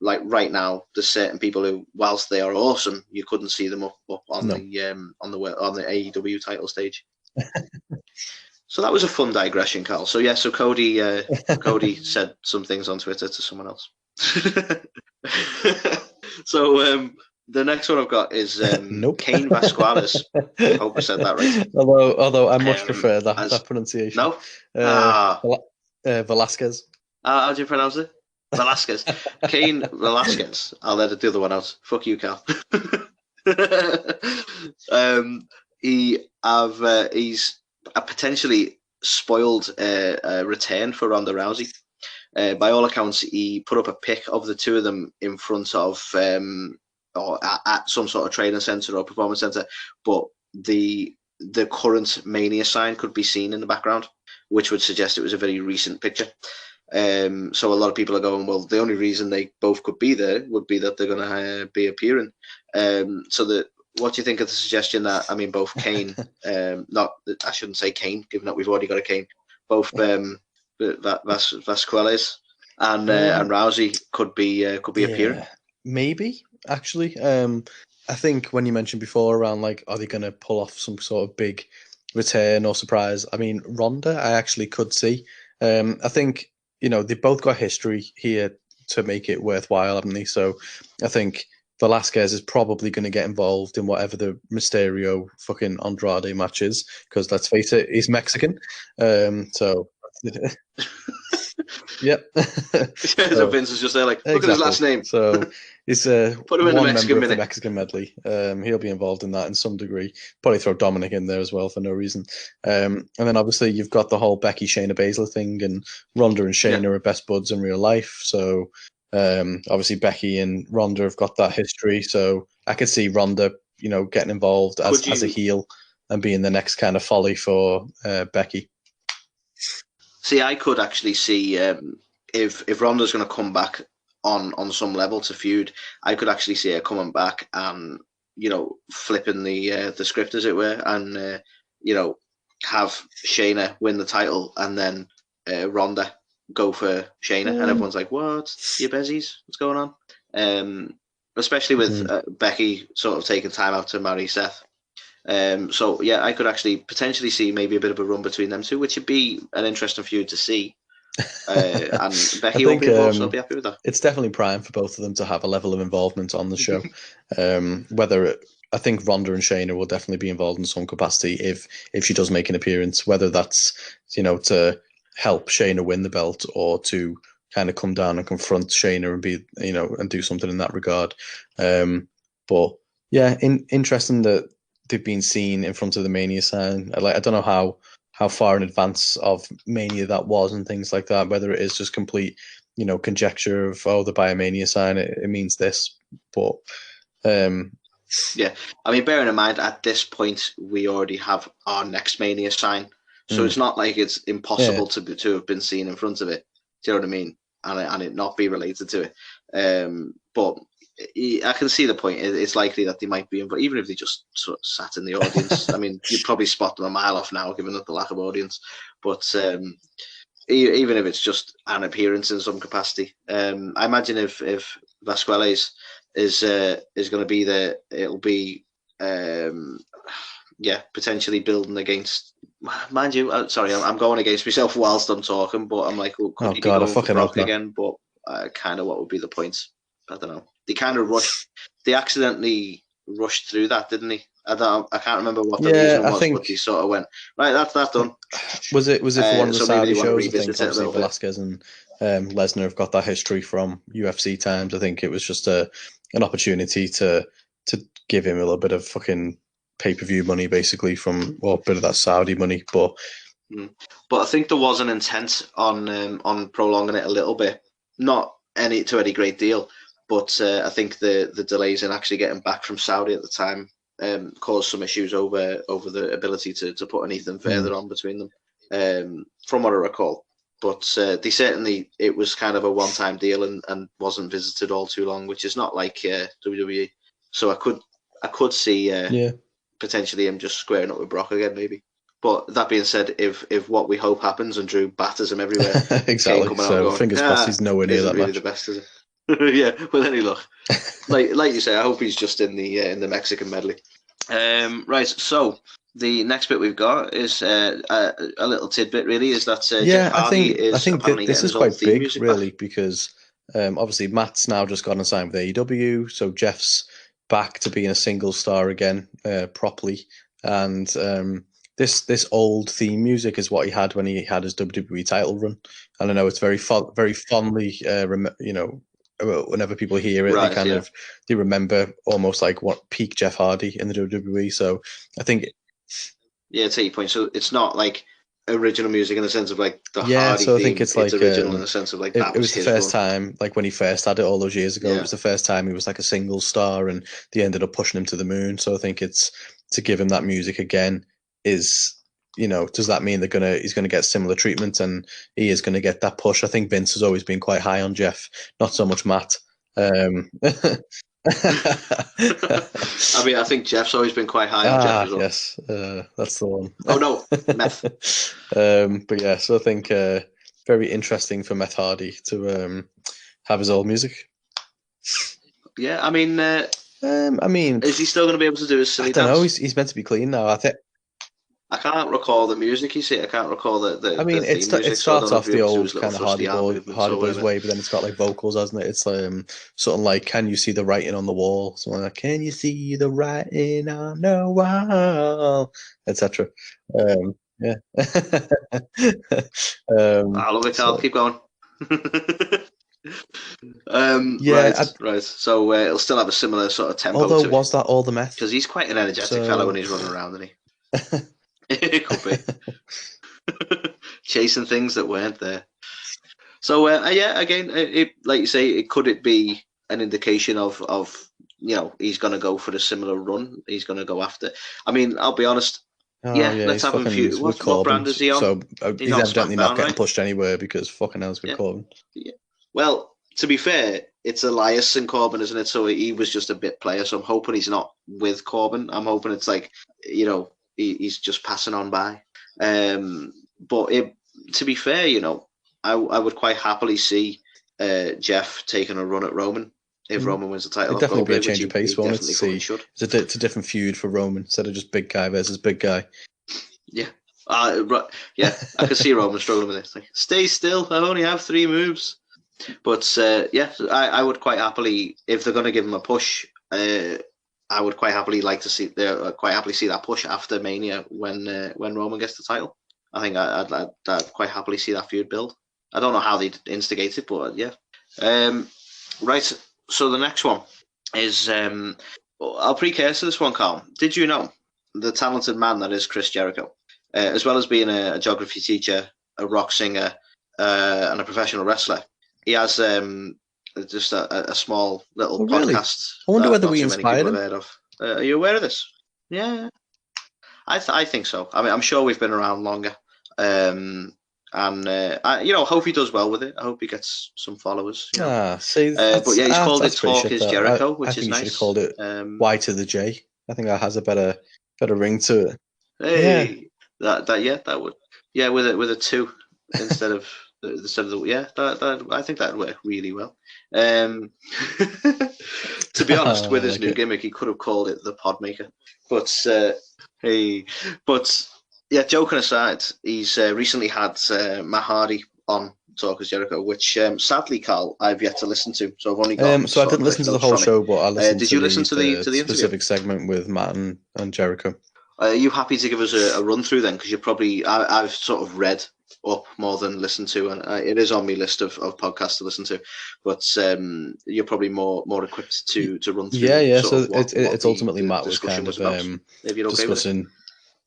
S1: like right now, there's certain people who, whilst they are awesome, you couldn't see them up on the AEW title stage. So that was a fun digression, Carl. So so Cody said some things on Twitter to someone else. So the next one I've got is Cain Vasquez. I hope I said that right.
S2: Although I much prefer that pronunciation.
S1: No?
S2: Velasquez.
S1: How do you pronounce it? Velasquez. Kane Velasquez. I'll let it the other one out. Fuck you, Cal. He's a potentially spoiled return for Ronda Rousey. By all accounts, he put up a pic of the two of them in front of or at some sort of training center or performance center, but the current Mania sign could be seen in the background, which would suggest it was a very recent picture. So a lot of people are going, well, the only reason they both could be there would be that they're going to be appearing. What do you think of the suggestion that, I mean, both Kane, I shouldn't say Kane, given that we've already got a Kane, both Vasquez and Rousey could be appearing?
S2: Maybe, actually. I think when you mentioned before around, like, are they going to pull off some sort of big return or surprise? I mean, Ronda, I actually could see. I think, they both got history here to make it worthwhile, haven't they? So I think Velasquez is probably going to get involved in whatever the Mysterio fucking Andrade match is, because let's face it, he's Mexican. So yep.
S1: So Vince is just there like, look at his last name.
S2: So he's
S1: put him in the Mexican
S2: member of the Mexican medley. He'll be involved in that in some degree. Probably throw Dominic in there as well for no reason. And then obviously you've got the whole Becky Shayna Baszler thing, and Ronda and Shayna are best buds in real life. So obviously Becky and Ronda have got that history. So I could see Ronda, getting involved as a heel and being the next kind of folly for Becky.
S1: See, I could actually see if Ronda's going to come back on some level to feud, I could actually see her coming back and flipping the script, as it were, and have Shayna win the title and then Ronda go for Shayna, and everyone's like, "What? You bezies? What's going on?" Especially with Becky sort of taking time out to marry Seth. So yeah, I could actually potentially see maybe a bit of a run between them two, which would be an interesting feud to see. And Becky will be involved, so I'll be happy with that.
S2: It's definitely prime for both of them to have a level of involvement on the show. I think Ronda and Shayna will definitely be involved in some capacity if she does make an appearance, whether that's to help Shayna win the belt or to kind of come down and confront Shayna and be and do something in that regard. But yeah, interesting that they've been seen in front of the Mania sign. I don't know how far in advance of Mania that was and things like that, whether it is just complete, conjecture of, the buy a Mania sign, it means this. But
S1: yeah, I mean, bearing in mind, at this point, we already have our next Mania sign. So it's not like it's impossible to have been seen in front of it. Do you know what I mean? And it not be related to it. But I can see the point. It's likely that they might be, but even if they just sort of sat in the audience, I mean, you'd probably spot them a mile off now, given the lack of audience. But even if it's just an appearance in some capacity, I imagine if Vasquez is going to be there, it'll be potentially building against. Mind you, sorry, I'm going against myself whilst I'm talking, but I'm like, could he be going for Brock again? But kind of what would be the point? I don't know. They kind of rushed. They accidentally rushed through that, didn't they? I can't remember what the reason was, but they sort of went, right, that's done.
S2: Was it for one of the Saudi shows? I think obviously Velasquez and Lesnar have got that history from UFC times. I think it was just an opportunity to give him a little bit of fucking pay-per-view money, basically, from a bit of that Saudi money. But
S1: I think there was an intent on prolonging it a little bit, not to any great deal. But I think the delays in actually getting back from Saudi at the time caused some issues over the ability to put anything further on between them, from what I recall. But they certainly, it was kind of a one-time deal and wasn't visited all too long, which is not like WWE. So I could see potentially him just squaring up with Brock again, maybe. But that being said, if what we hope happens and Drew batters him everywhere,
S2: exactly. So fingers crossed he's nowhere near that
S1: really
S2: match.
S1: The best, is it? Yeah, with any luck. like you say, I hope he's just in the Mexican medley. Right, so the next bit we've got is a little tidbit. Really, is that Jeff Hardy
S2: I think this is quite big, really, because obviously Matt's now just gone and signed with AEW, so Jeff's back to being a single star again, properly, and this old theme music is what he had when he had his WWE title run, and I know it's very fondly, whenever people hear it,
S1: Right,
S2: they remember almost like what peak Jeff Hardy in the WWE. So I think,
S1: yeah, take your point. So it's not like original music in the sense of like the Hardy
S2: so I
S1: theme.
S2: think it's like
S1: original in the sense of like that
S2: it was the
S1: his
S2: first
S1: run.
S2: time, like when he first had it all those years ago.
S1: Yeah.
S2: It was the first time he was like a single star, and they ended up pushing him to the moon. So I think it's to give him that music again is, does that mean he's gonna get similar treatment and he is gonna get that push? I think Vince has always been quite high on Jeff, not so much Matt.
S1: I mean, I think Jeff's always been quite high on Jeff as well.
S2: Yes, that's the one.
S1: Oh no, Meth.
S2: But yeah, so I think very interesting for Matt Hardy to have his old music.
S1: Yeah, I mean, is he still going to be able to do his silly
S2: I don't
S1: dance?
S2: know. He's meant to be clean now.
S1: I can't recall the music. You see, I can't recall the.
S2: I mean,
S1: the theme music,
S2: it starts off the old kind of Hardy
S1: Boys
S2: way, but then it's got like vocals, hasn't it? It's something like, "Can you see the writing on the wall?" Something like, "Can you see the writing on the wall?" etc. Yeah.
S1: I love it, Carl. Keep going.
S2: Yeah,
S1: right. So it'll still have a similar sort of tempo.
S2: Although, was that all the meth?
S1: Because he's quite an energetic fellow when he's running around, isn't he? It could be chasing things that weren't there. So yeah, again, like you say, could it be an indication of he's going to go for a similar run? He's going to go after. I mean, I'll be honest. Let's have him feud. What brand is he on?
S2: So he's evidently not getting pushed anywhere because fucking hell's with Corbin.
S1: Yeah. Well, to be fair, it's Elias and Corbin, isn't it? So he was just a bit player. So I'm hoping he's not with Corbin. I'm hoping it's like, he's just passing on by. But to be fair, I would quite happily see Jeff taking a run at Roman if Roman wins the title.
S2: It'd definitely be a change of pace, won't it? It's a different feud for Roman instead of just big guy versus big guy.
S1: Yeah. Yeah, I could see Roman struggling with this. Like, stay still. I only have 3 moves. But I would quite happily, if they're going to give him a push, I would quite happily see that push after Mania when Roman gets the title. I think I'd quite happily see that feud build. I don't know how they'd instigate it, but yeah. Right. So the next one is I'll precursor this one, Carl. Did you know the talented man that is Chris Jericho, as well as being a geography teacher, a rock singer, and a professional wrestler, he has just a small little podcast.
S2: I wonder whether we inspired him.
S1: Are you aware of this? Yeah, I think so. I mean, I'm sure we've been around longer, and I hope he does well with it. I hope he gets some followers.
S2: See,
S1: but yeah, he's called it Talk is Jericho, which is
S2: nice. I think you should have called it Y to the J. I think that has a better ring to it.
S1: Hey, yeah. That would with a 2 instead of. I think that'd work really well. To be honest, with his new gimmick, he could have called it the Podmaker. But joking aside, he's recently had Matt Hardy on Talk is Jericho, which sadly, Carl, I've yet to listen to. So I've only got.
S2: So I didn't listen to the whole show, but I listened.
S1: Did you listen to the
S2: specific segment with Matt and Jericho?
S1: Are you happy to give us a run through then? Because you're probably I've sort of read up more than listened to, and it is on my list of podcasts to listen to. But you're probably more equipped to run through.
S2: Yeah. So it's ultimately Matt was kind of discussing,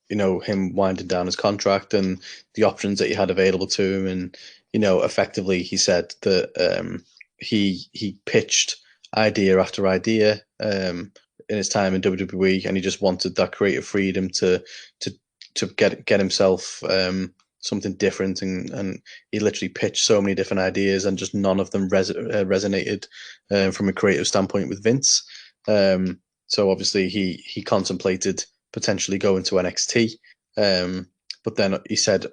S2: him winding down his contract and the options that he had available to him, and effectively he said that he pitched idea after idea in his time in WWE, and he just wanted that creative freedom to get himself something different, and he literally pitched so many different ideas, and just none of them resonated from a creative standpoint with Vince. So obviously he contemplated potentially going to NXT, but then he said,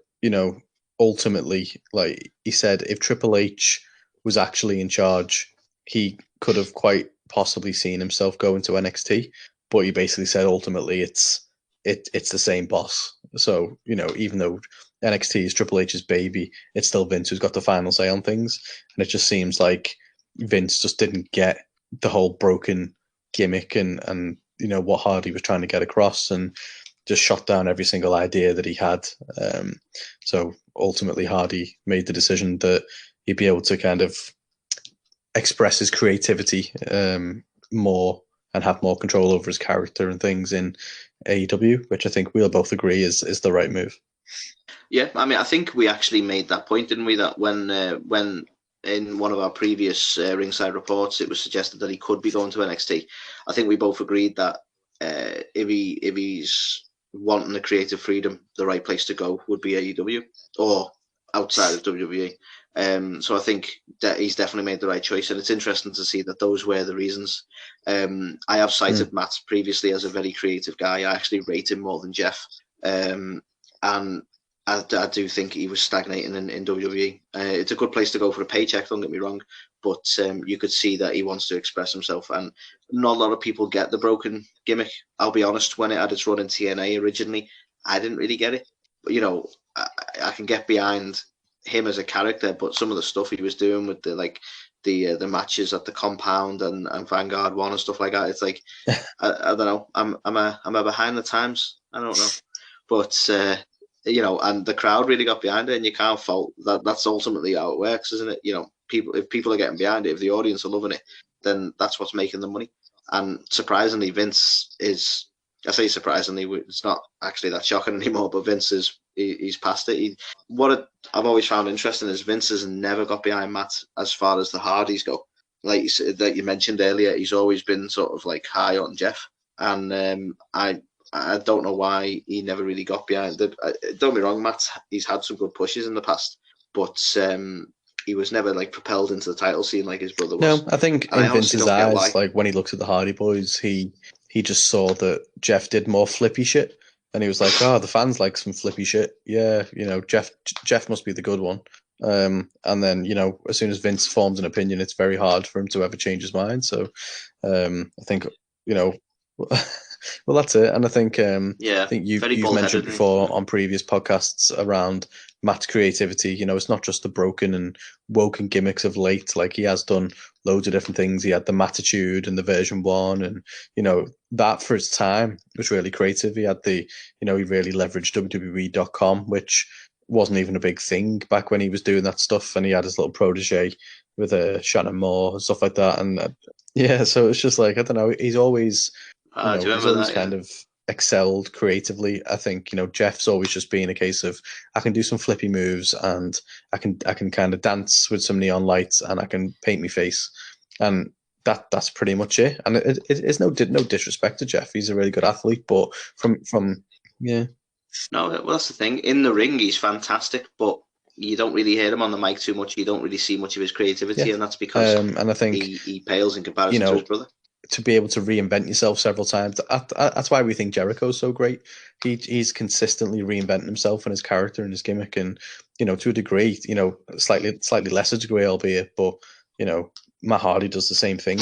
S2: ultimately, like he said, if Triple H was actually in charge, he could have quite possibly seen himself going to NXT, but he basically said ultimately it's the same boss. So even though NXT is Triple H's baby, it's still Vince who's got the final say on things, and it just seems like Vince just didn't get the whole broken gimmick and what Hardy was trying to get across, and just shot down every single idea that he had. So ultimately, Hardy made the decision that he'd be able to kind of express his creativity more and have more control over his character and things in AEW, which I think we'll both agree is the right move.
S1: Yeah, I mean, I think we actually made that point, didn't we? That when in one of our previous Ringside Reports, it was suggested that he could be going to NXT. I think we both agreed that if he's wanting the creative freedom, the right place to go would be AEW or outside of WWE. So I think that he's definitely made the right choice, and it's interesting to see that those were the reasons. I have cited Matt previously as a very creative guy. I actually rate him more than Jeff, and I do think he was stagnating in WWE. It's a good place to go for a paycheck, don't get me wrong, but you could see that he wants to express himself, and not a lot of people get the broken gimmick. I'll be honest, when it had its run in TNA originally, I didn't really get it. But, I can get behind him as a character, but some of the stuff he was doing with the matches at the compound and Vanguard 1 and stuff like that, it's like, I don't know, am I behind the times? I don't know. But, and the crowd really got behind it, and you can't fault that. That's ultimately how it works, isn't it? If people are getting behind it, if the audience are loving it, then that's what's making the money. And surprisingly, Vince is, I say surprisingly, it's not actually that shocking anymore, but Vince he's past it. I've always found interesting is Vince has never got behind Matt as far as the Hardys go. Like you mentioned earlier, he's always been sort of like high on Jeff, and I don't know why he never really got behind it. Don't get me wrong, Matt, he's had some good pushes in the past, but he was never like propelled into the title scene like his brother was.
S2: No, I think in Vince's eyes, like when he looks at the Hardy Boys, he just saw that Jeff did more flippy shit. And he was like, "Oh, the fans like some flippy shit. Yeah, Jeff must be the good one." And then, as soon as Vince forms an opinion, it's very hard for him to ever change his mind. So, I think, well, that's it. And I think, I think you've mentioned before on previous podcasts around Matt's creativity. It's not just the broken and woken gimmicks of late. Like, he has done loads of different things. He had the Mattitude and the version 1, and that for its time was really creative. He had he really leveraged WWE.com, which wasn't even a big thing back when he was doing that stuff. And he had his little protege with Shannon Moore and stuff like that. And so it's just like, I don't know. He's always kind of excelled creatively. I think Jeff's always just been a case of, I can do some flippy moves, and I can kind of dance with some neon lights, and I can paint my face, and that's pretty much it. And it's no disrespect to Jeff, he's a really good athlete, but from
S1: no, well, that's the thing. In the ring, he's fantastic, but you don't really hear him on the mic too much. You don't really see much of his creativity, and that's because
S2: and I think
S1: he pales in comparison to his brother.
S2: To be able to reinvent yourself several times, that's why we think Jericho's so great. He's consistently reinventing himself and his character and his gimmick, and to a degree, slightly lesser degree, albeit, but Matt Hardy does the same thing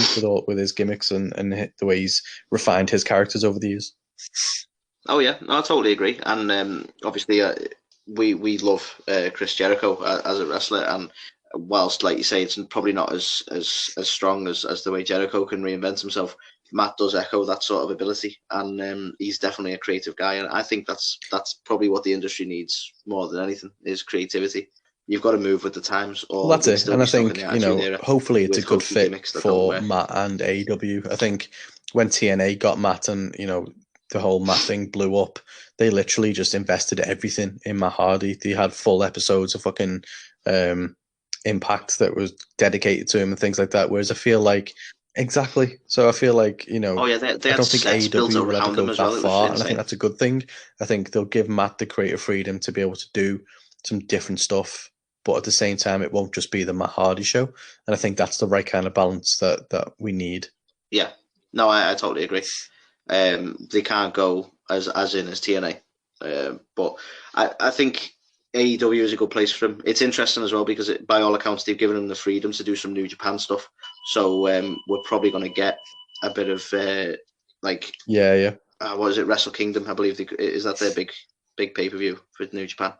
S2: with his gimmicks and the way he's refined his characters over the years.
S1: Oh yeah, no, I totally agree, and obviously we love Chris Jericho as a wrestler, and whilst, like you say, it's probably not as strong as the way Jericho can reinvent himself, Matt does echo that sort of ability, and he's definitely a creative guy, and I think that's probably what the industry needs more than anything, is creativity. You've got to move with the times. Or
S2: that's it, and I think hopefully it's a good fit for Matt and AEW. I think when TNA got Matt, and the whole Matt thing blew up, they literally just invested everything in Matt Hardy. They had full episodes of fucking Impact that was dedicated to him and things like that. Whereas I feel like exactly. So I feel like
S1: they
S2: I don't think AEW will ever go that far, and I think that's a good thing. I think they'll give Matt the creative freedom to be able to do some different stuff, but at the same time, it won't just be the Matt Hardy show. And I think that's the right kind of balance that we need.
S1: Yeah, no, I totally agree. They can't go as in as TNA, but I think AEW is a good place for him. It's interesting as well because by all accounts they've given him the freedom to do some New Japan stuff. So we're probably going to get a bit of what is it, Wrestle Kingdom? I believe is that their big pay-per-view for New Japan.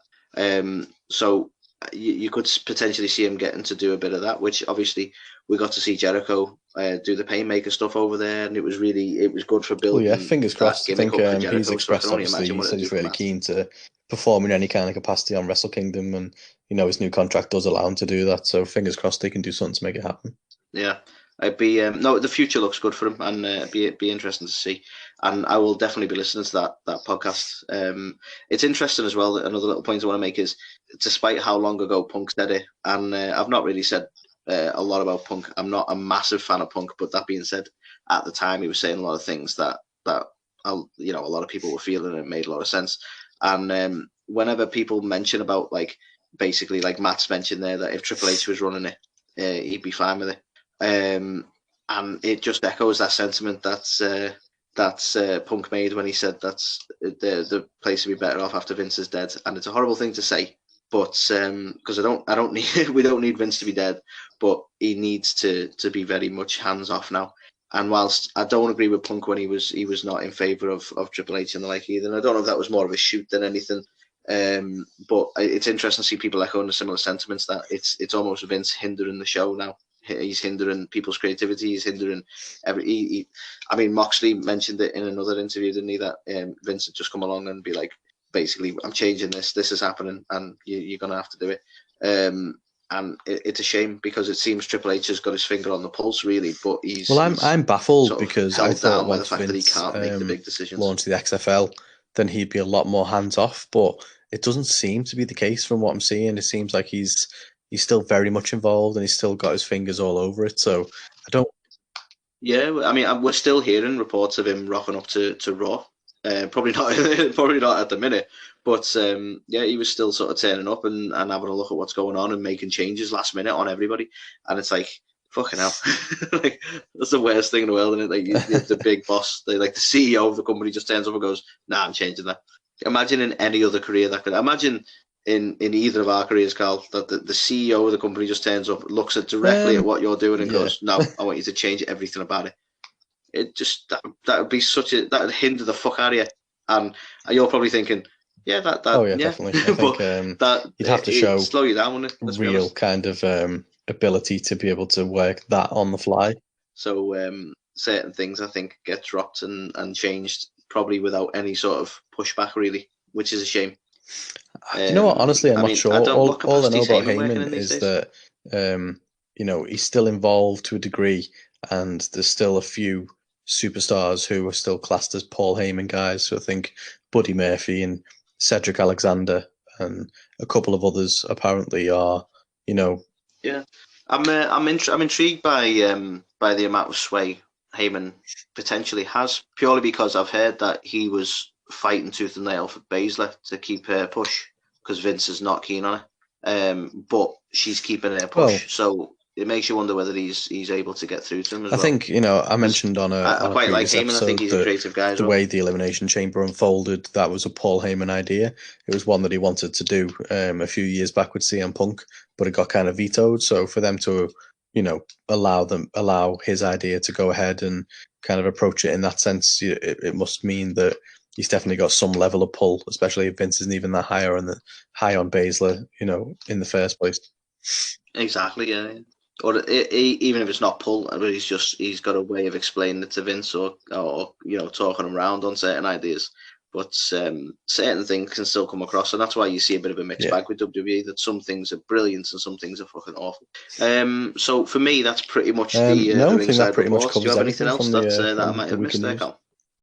S1: So you could potentially see him getting to do a bit of that, which obviously we got to see Jericho do the Painmaker stuff over there, and it was good for building.
S2: Well, yeah, fingers crossed. I think he's
S1: so
S2: expressed, obviously, he said he's really keen to perform in any kind of capacity on Wrestle Kingdom, and his new contract does allow him to do that. So fingers crossed they can do something to make it happen.
S1: Yeah, it'd be no. The future looks good for him, and it'd be interesting to see. And I will definitely be listening to that podcast. It's interesting as well. Another little point I want to make is, despite how long ago Punk said it, and I've not really said a lot about Punk. I'm not a massive fan of Punk, but that being said, at the time he was saying a lot of things that a lot of people were feeling, and it made a lot of sense. And whenever people mention about, like, basically, like Matt's mentioned there, that if Triple H was running it, he'd be fine with it. And it just echoes that sentiment that's Punk made when he said that's the place to be better off after Vince is dead. And it's a horrible thing to say, but because I don't need we don't need Vince to be dead, but he needs to be very much hands off now. And whilst I don't agree with Punk when he was not in favour of Triple H and the like either, and I don't know if that was more of a shoot than anything. But it's interesting to see people echoing the similar sentiments, that it's almost Vince hindering the show now. He's hindering people's creativity. He's hindering I mean, Moxley mentioned it in another interview, didn't he? That Vince had just come along and be like, basically, I'm changing this. This is happening, and you're going to have to do it. And it's a shame, because it seems Triple H has got his finger on the pulse, really. But
S2: I'm baffled, because I thought once
S1: the fact
S2: Vince
S1: that he can't make the big decisions,
S2: launch the XFL, then he'd be a lot more hands off. But it doesn't seem to be the case from what I'm seeing. It seems like he's still very much involved, and he's still got his fingers all over it. So I don't.
S1: Yeah, I mean, we're still hearing reports of him rocking up to Raw. Probably not at the minute, but yeah, he was still sort of turning up and having a look at what's going on and making changes last minute on everybody. And it's like, fucking hell, like, that's the worst thing in the world, isn't it? Like, the big boss, the CEO of the company, just turns up and goes, "Nah, I'm changing that." Imagine in any other career that could. Imagine in either of our careers, Carl, that the CEO of the company just turns up, looks directly at what you're doing, and goes, "No, I want you to change everything about it." It just that would be that would hinder the fuck out of you. And you're probably thinking, yeah,
S2: definitely. I think
S1: that
S2: you'd have to show
S1: slow you down, wouldn't it?
S2: Real kind of ability to be able to work that on the fly.
S1: So certain things, I think, get dropped and changed probably without any sort of pushback, really, which is a shame.
S2: You know what? Honestly, I'm not sure. All I know about Heyman is that he's still involved to a degree, and there's still a few superstars who are still classed as Paul Heyman guys. So I think Buddy Murphy and Cedric Alexander and a couple of others apparently are,
S1: Yeah, I'm intrigued by the amount of sway Heyman potentially has, purely because I've heard that he was fighting tooth and nail for Baszler to keep her push, because Vince is not keen on it. But she's keeping her push, so it makes you wonder whether he's able to get through to him as well.
S2: I think, I mentioned on a
S1: quite like Heyman. I think he's a creative guy as well.
S2: The way the Elimination Chamber unfolded, that was a Paul Heyman idea. It was one that he wanted to do a few years back with CM Punk, but it got kind of vetoed. So for them to, allow his idea to go ahead and kind of approach it in that sense, it must mean that he's definitely got some level of pull, especially if Vince isn't even that high on Baszler, in the first place.
S1: Exactly, yeah. Or even if it's not pull, but he's got a way of explaining it to Vince, or talking him around on certain ideas. But certain things can still come across, and that's why you see a bit of a mixed bag with WWE. That some things are brilliant and some things are fucking awful. So for me, that's pretty much the Ringside Report. Do you have anything else that I might have missed there, Carl?